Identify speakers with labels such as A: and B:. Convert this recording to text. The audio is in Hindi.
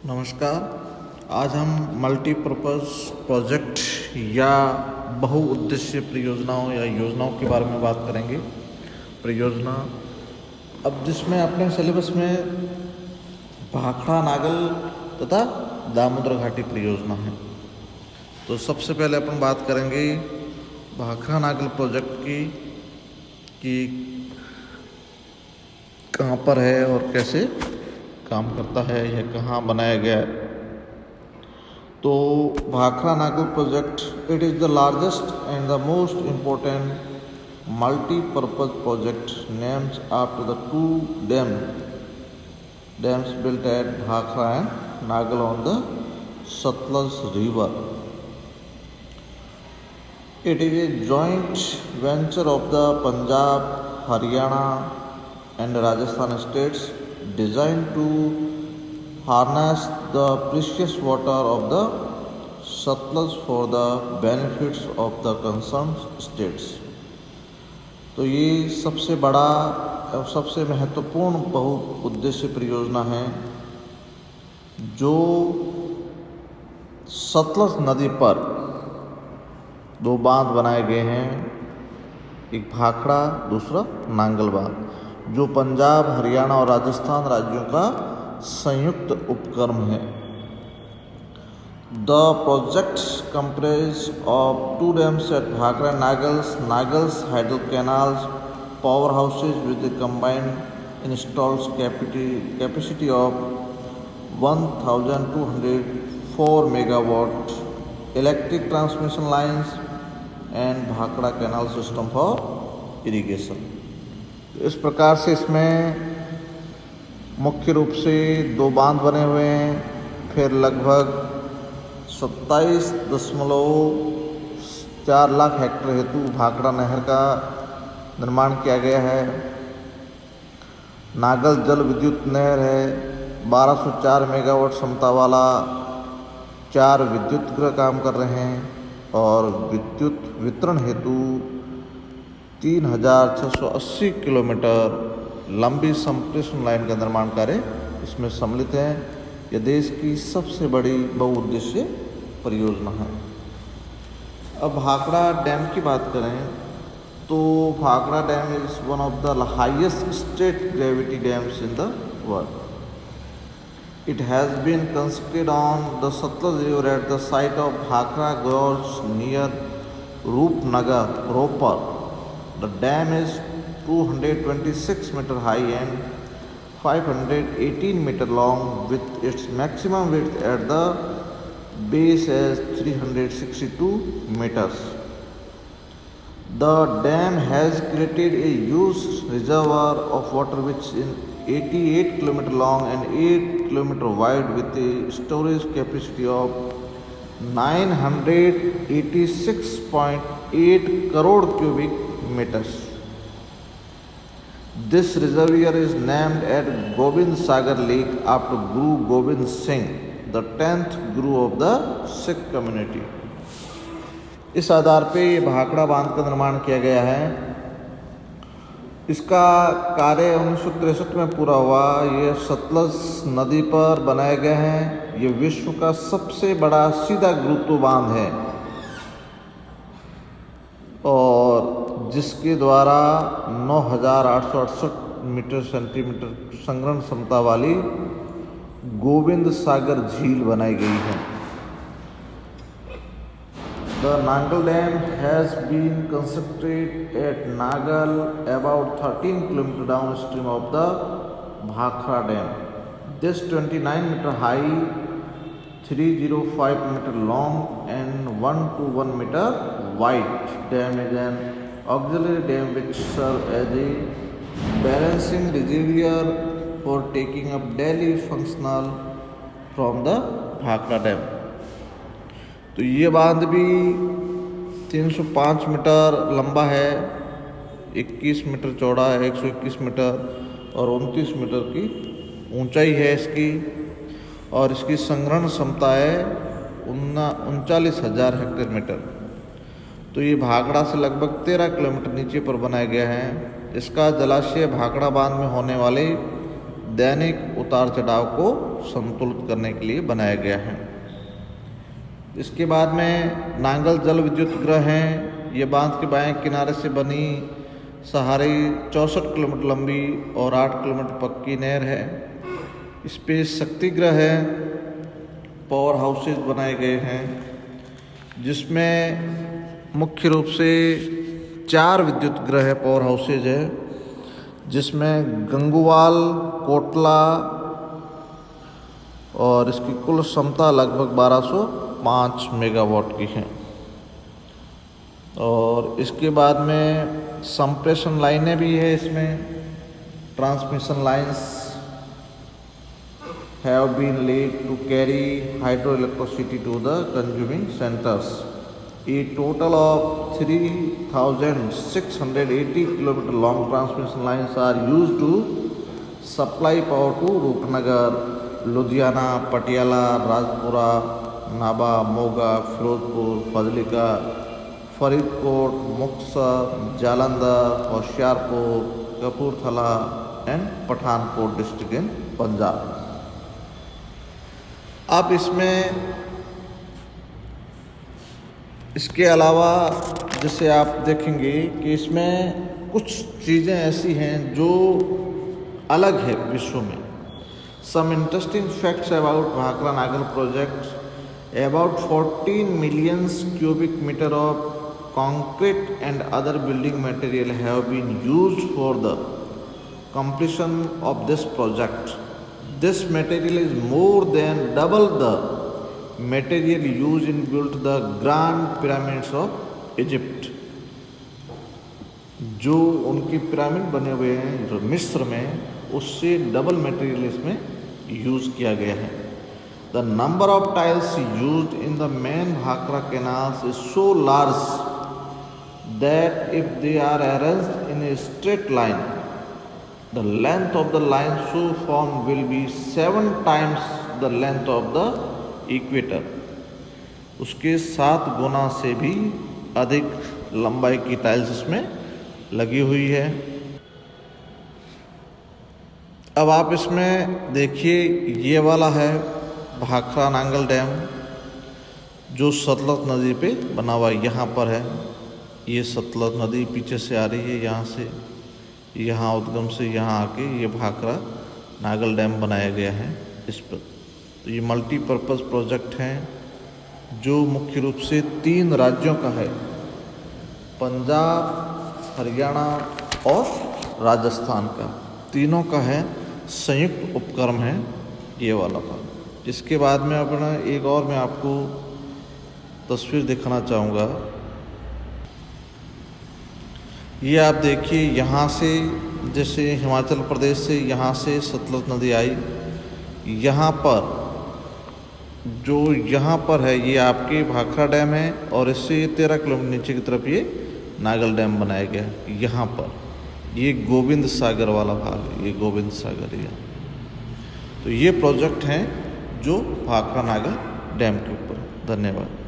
A: नमस्कार। आज हम मल्टीपर्पज़ प्रोजेक्ट या बहुउद्देश्य परियोजनाओं या योजनाओं के बारे में बात करेंगे। परियोजना अब जिसमें अपने सिलेबस में भाखड़ा नागल तथा दामोदर घाटी परियोजना है। तो सबसे पहले अपन बात करेंगे भाखड़ा नागल प्रोजेक्ट की कि कहाँ पर है और कैसे काम करता है, यह कहाँ बनाया गया है। तो Bhakra Nangal project it is the largest and the most important multipurpose project names after the two dams built at Bhakhra and Nagal on the Satluj River. It is a joint venture of the Punjab, Haryana and Rajasthan states designed to harness the precious water of the Satluj for the benefits of the concerned states. तो ये सबसे बड़ा और सबसे महत्वपूर्ण बहुउद्देश्य परियोजना है जो सतलज नदी पर दो बांध बनाए गए हैं, एक भाखड़ा दूसरा नांगल बांध, जो पंजाब, हरियाणा और राजस्थान राज्यों का संयुक्त उपक्रम है। The project comprise of two dams at Bhakra Nangals hydro canals power houses with a combined installed capacity of 1204 megawatt, electric transmission lines and Bhakhड़ा canal system for irrigation। तो इस प्रकार से इसमें मुख्य रूप से दो बांध बने हुए हैं, फिर लगभग 27.4 लाख हेक्टेयर हेतु भाखड़ा नहर का निर्माण किया गया है। नागल जल विद्युत नहर है, 1204 मेगावाट क्षमता वाला 4 विद्युत गृह काम कर रहे हैं और विद्युत वितरण हेतु 3680 किलोमीटर लंबी संप्रेषण लाइन का निर्माण कार्य इसमें सम्मिलित है। यह देश की सबसे बड़ी बहुउद्देश्य परियोजना है। अब भाखड़ा डैम की बात करें तो Bhakra dam is one of the highest straight gravity dams in the world. It has been constructed on the Sutlej river at the site of Bhakra gorge near Rupnagar Ropar. The dam is 226 metre high and 518 metre long with its maximum width at the base as 362 meters. The dam has created a huge reservoir of water which is 88 km long and 8 km wide with a storage capacity of 986.8 crore cubic meters. This reservoir is named at Gobind Sagar Lake after Guru Gobind Singh, the 10th Guru of the Sikh community. इस आधार पे ये भाखड़ा बांध का निर्माण किया गया है। इसका कार्य 1963 में पूरा हुआ। ये सतलज नदी पर बनाए गए हैं। ये विश्व का सबसे बड़ा सीधा गुरुत्व बांध है और जिसके द्वारा 9868 मीटर सेंटीमीटर संग्रहण क्षमता वाली गोविंद सागर झील बनाई गई है। The Nagal Dam has been constructed at Nagal about 13 km downstream of the Bhakhड़ा Dam. This 29 meter high, 305 meter long and 121 meter wide dam is an auxiliary dam which serves as a balancing reservoir for taking up daily functional from the Bhakhड़ा Dam। तो ये बांध भी 305 मीटर लंबा है, 21 मीटर चौड़ा है, 121 मीटर और 29 मीटर की ऊंचाई है इसकी और इसकी संग्रहण क्षमता है 39,000 हेक्टेयर मीटर। तो ये भाखड़ा से लगभग 13 किलोमीटर नीचे पर बनाया गया है। इसका जलाशय भाखड़ा बांध में होने वाले दैनिक उतार चढ़ाव को संतुलित करने के लिए बनाया गया है। इसके बाद में नांगल जल विद्युत गृह है। ये बांध के बाएं किनारे से बनी सहारे 64 किलोमीटर लंबी और 8 किलोमीटर पक्की नहर है। इस पे शक्ति गृह है, पावर हाउसेज बनाए गए हैं, जिसमें मुख्य रूप से 4 विद्युत गृह है, पावर हाउसेज है, जिसमें गंगूवाल, कोटला, और इसकी कुल क्षमता लगभग 1205 मेगावाट की है। और इसके बाद में संप्रेषण लाइनें भी है। इसमें transmission lines have been laid to carry hydroelectricity to the consuming centers. A total of 3,680 km long transmission lines are used to supply power to Rupnagar, Ludhiana, Patiala, Rajpura, Naba, Moga, Firozpur, Fazlika, Faridkot, Muktsar, Jalandhar, Hoshiarpur, Kapurthala and Pathankot district in Punjab। आप इसके अलावा जैसे आप देखेंगे कि इसमें कुछ चीज़ें ऐसी हैं जो अलग है विश्व में। Some interesting facts about Bhakra Nangal project: about 14 million cubic metre of concrete and other building material have been used for the completion of this project. This material is more than double the material used in built the Grand Pyramids of Egypt। जो उनकी पिरामिड बने हुए हैं जो मिस्र में, उससे डबल मटेरियल इसमें यूज किया गया है। The number of tiles used in the main Bhakra canals is so large that if they are arranged in a straight line, the length of the line so formed will be 7 times the length of the equator। उसके 7 गुना से भी अधिक लंबाई की टाइल्स इसमें लगी हुई है। अब आप इसमें देखिए, ये वाला है भाखरा नांगल डैम जो सतलज नदी पे बना हुआ यहाँ पर है। ये सतलज नदी पीछे से आ रही है, यहाँ से, यहाँ उद्गम से यहाँ आके ये भाखरा नागल डैम बनाया गया है इस पर। तो ये मल्टीपर्पज़ प्रोजेक्ट हैं जो मुख्य रूप से 3 राज्यों का है, पंजाब, हरियाणा और राजस्थान का, तीनों का है, संयुक्त उपक्रम है ये वाला था। इसके बाद में अपना एक और मैं आपको तस्वीर दिखाना चाहूँगा। ये आप देखिए, यहाँ से जैसे हिमाचल प्रदेश से यहाँ से सतलज नदी आई, यहाँ पर जो यहाँ पर है ये आपके भाखरा डैम है, और इससे 13 किलोमीटर नीचे की तरफ ये नागल डैम बनाया गया है। यहाँ पर ये गोविंद सागर वाला भाग है, ये गोविंद सागर है। तो ये प्रोजेक्ट हैं जो भाखरा नागल डैम के ऊपर। धन्यवाद।